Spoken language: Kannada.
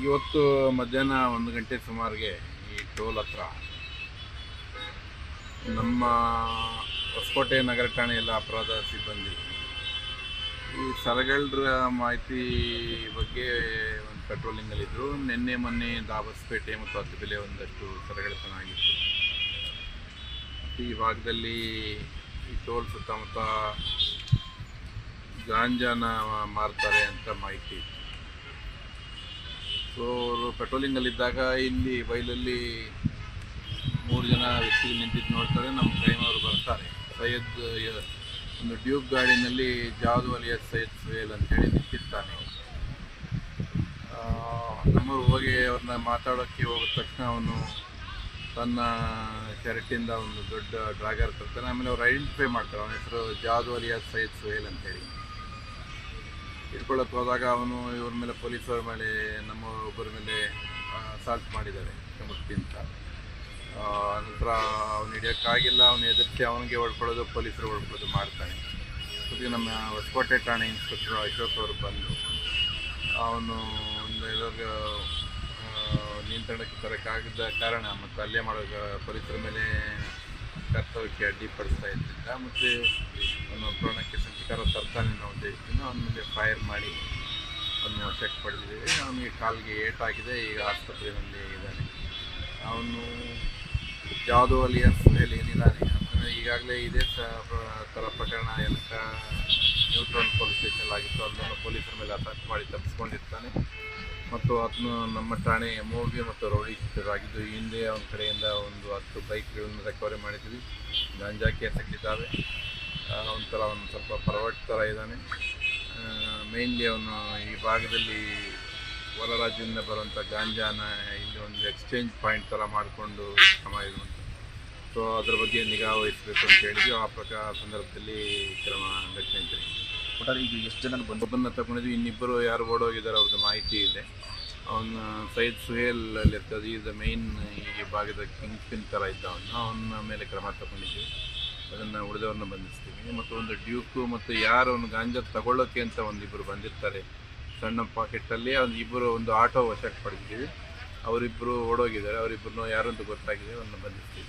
ಇವತ್ತು ಮಧ್ಯಾಹ್ನ 1 ಗಂಟೆ ಸುಮಾರಿಗೆ ಈ ಟೋಲ್ ಹತ್ರ ನಮ್ಮ ಹೊಸಕೋಟೆ ನಗರ ಠಾಣೆಯಲ್ಲ ಅಪರಾಧ ಸಿಬ್ಬಂದಿ ಈ ಸರಗಳರ ಮಾಹಿತಿ ಬಗ್ಗೆ ಒಂದು ಪೆಟ್ರೋಲಿಂಗಲ್ಲಿದ್ದರು. ನಿನ್ನೆ ಮೊನ್ನೆ ದಾಬಸ್ಪೇಟೆ ಮತ್ತು ಹತ್ತುಬೆಲೆ ಒಂದಷ್ಟು ಸರಗಳತನ ಆಗಿತ್ತು. ಈ ಭಾಗದಲ್ಲಿ ಈ ಟೋಲ್ ಸುತ್ತಮುತ್ತ ಗಾಂಜಾನ ಮಾರ್ತಾರೆ ಅಂತ ಮಾಹಿತಿ ಇತ್ತು. ಸೊ ಅವರು ಪೆಟ್ರೋಲಿಂಗಲ್ಲಿದ್ದಾಗ ಇಲ್ಲಿ ಬೈಲಲ್ಲಿ 3 ಜನ ವ್ಯಕ್ತಿಗಳು ನಿಂತಿದ್ದು ನೋಡ್ತಾರೆ. ನಮ್ಮ ಕ್ರೈಮ್ ಅವರು ಬರ್ತಾರೆ. ಸೈಯದ್ ಒಂದು ಡ್ಯೂಕ್ ಗಾಡಿನಲ್ಲಿ ಜಾದು ಅಲಿಯಾಸ್ ಸೈಯದ್ ಸುಹೇಲ್ ಅಂತೇಳಿ ನಿಂತಿರ್ತಾನೆ. ನಮ್ಮವ್ರು ಹೋಗಿ ಅವ್ರನ್ನ ಮಾತಾಡೋಕ್ಕೆ ಹೋಗಿದ ತಕ್ಷಣ ಅವನು ತನ್ನ ಶರ್ಟಿಂದ ಒಂದು ದೊಡ್ಡ ಡ್ರಾಗರ್ ತರ್ತಾನೆ. ಆಮೇಲೆ ಅವ್ರು ಐಡೆಂಟಿಫೈ ಮಾಡ್ತಾರೆ. ಅವನ ಹೆಸರು ಜಾದು ಅಲಿಯಾಸ್ ಸೈಯದ್ ಸುಹೇಲ್ ಅಂತೇಳಿ. ಇಟ್ಕೊಳ್ಳೋಕೆ ಹೋದಾಗ ಅವನು ಇವ್ರ ಮೇಲೆ ಪೊಲೀಸರ ಮೇಲೆ ನಮ್ಮ ಒಬ್ಬರ ಮೇಲೆ ಅಸಾಲ್ಟ್ ಮಾಡಿದ್ದಾರೆ ಮುಕ್ತಿಂತ. ನಂತರ ಅವನು ಹಿಡಿಯೋಕ್ಕಾಗಿಲ್ಲ. ಅವನು ಎದುರಿಸಿ ಅವನಿಗೆ ಹೊಡ್ಕೊಳ್ಳೋದು, ಪೊಲೀಸರು ಹೊಡ್ಕೊಳ್ಳೋದು ಮಾಡ್ತಾನೆ. ಜೊತೆಗೆ ನಮ್ಮ ಹೊಸಕೋಟೆ ಠಾಣೆ ಇನ್ಸ್ಪೆಕ್ಟರ್ ಅಶೋಕ್ ಅವರು ಬಂದು ಅವನು ಒಂದು ಇವಾಗ ನಿಯಂತ್ರಣಕ್ಕೆ ತರೋಕ್ಕಾಗದ ಕಾರಣ ಮತ್ತು ಹಲ್ಲೆ ಮಾಡೋ ಪೊಲೀಸರ ಮೇಲೆ ಕರ್ತವ್ಯಕ್ಕೆ ಅಡ್ಡಿಪಡಿಸ್ತಾ ಇದ್ರಿಂದ ಮತ್ತು ಅವನು ಪ್ರಾಣಕ್ಕೆ ಸಂಚಕಾರ ತರ್ತಾನೆ ಅನ್ನೋ ಉದ್ದೇಶದಿಂದ ಅವನ ಮೇಲೆ ಫೈರ್ ಮಾಡಿ ಅವನು ವಶಕ್ಕೆ ಪಡೆದಿದ್ದೀವಿ. ಅವನಿಗೆ ಕಾಲಿಗೆ ಏಟಾಗಿದೆ. ಈಗ ಆಸ್ಪತ್ರೆಯಲ್ಲಿ ಇದ್ದಾನೆ. ಅವನು ಜಾದು ಅಲಿಯಾಸ್ ಸುಹೇಲ್ ಏನಿದ್ದಾನೆ ಅಂದರೆ ಈಗಾಗಲೇ ಇದೇ ಥರ ಪ್ರಕರಣ ಯಲಹಂಕ ನ್ಯೂಟ್ರಲ್ ಪೊಲೀಸ್ ಸ್ಟೇಷನ್ ಆಗಿತ್ತು. ಅದನ್ನು ಪೊಲೀಸರ ಮೇಲೆ ಅಟ್ಯಾಕ್ ಮಾಡಿ ತಪ್ಪಿಸ್ಕೊಂಡಿರ್ತಾನೆ ಮತ್ತು ಅದನ್ನು ನಮ್ಮ ಠಾಣೆ MOB ಮತ್ತು ರೌಡಿ ಶೀಟರಾಗಿದ್ದು ಈ ಹಿಂದೆ ಅವನ ಕಡೆಯಿಂದ ಒಂದು 10 ಬೈಕ್ಗಳನ್ನು ರಿಕವರಿ ಮಾಡಿದ್ವಿ. ಗಾಂಜಾ ಕೇಸ್ಗಳಿದ್ದಾವೆ. ಒಂಥರ ಅವನು ಸ್ವಲ್ಪ ಪರ್ವಟ್ ಥರ ಇದ್ದಾನೆ. ಮೇಯ್ನ್ಲಿ ಅವನು ಈ ಭಾಗದಲ್ಲಿ ಹೊರ ರಾಜ್ಯದಿಂದ ಬರುವಂಥ ಗಾಂಜಾನ ಇಲ್ಲಿ ಒಂದು ಎಕ್ಸ್ಚೇಂಜ್ ಪಾಯಿಂಟ್ ಥರ ಮಾಡಿಕೊಂಡು ಕ್ರಮ ಇರುವಂಥ. ಸೊ ಅದ್ರ ಬಗ್ಗೆ ನಿಗಾ ವಹಿಸಬೇಕು ಅಂತ ಹೇಳಿದ್ವಿ. ಆ ಸಂದರ್ಭದಲ್ಲಿ ಕ್ರಮ ಘಟನೆ. ಒಟ್ಟಾರೆ ಈಗ ಎಷ್ಟು ಜನ ಒಬ್ಬನ್ನ ತಗೊಂಡಿದ್ವಿ. ಇನ್ನಿಬ್ಬರು ಯಾರು ಓಡೋಗಿದ್ದಾರೆ ಅವ್ರದ್ದು ಮಾಹಿತಿ ಇದೆ. ಅವನು ಸೈಯದ್ ಸುಹೇಲ್ ಅಲ್ಲಿ ಇರ್ತದೆ. ಈಸ್ ಮೇಯ್ನ್ ಈ ಭಾಗದ ಕಿಂಗ್ ಪಿನ್ ಥರ ಇದ್ದ ಅವನ ಮೇಲೆ ಕ್ರಮ ತಗೊಂಡಿದ್ವಿ. ಅದನ್ನು ಉಳಿದವ್ರನ್ನ ಬಂಧಿಸ್ತೀವಿ. ಮತ್ತು ಒಂದು ಡ್ಯೂಕು ಮತ್ತು ಯಾರು ಅವನು ಗಾಂಜಾ ತಗೊಳ್ಳೋಕ್ಕೆ ಅಂತ ಒಂದಿಬ್ಬರು ಬಂದಿರ್ತಾರೆ ಸಣ್ಣ ಪಾಕೆಟಲ್ಲಿ. ಒಂದು ಆಟೋ ವಶಕ್ಕೆ ಪಡೆದಿದ್ದೀವಿ. ಅವರಿಬ್ಬರು ಓಡೋಗಿದ್ದಾರೆ. ಅವರಿಬ್ಬರನ್ನು ಯಾರು ಅಂತ ಗೊತ್ತಾಗಿದೆ. ಅವನ್ನ ಬಂಧಿಸ್ತೀವಿ.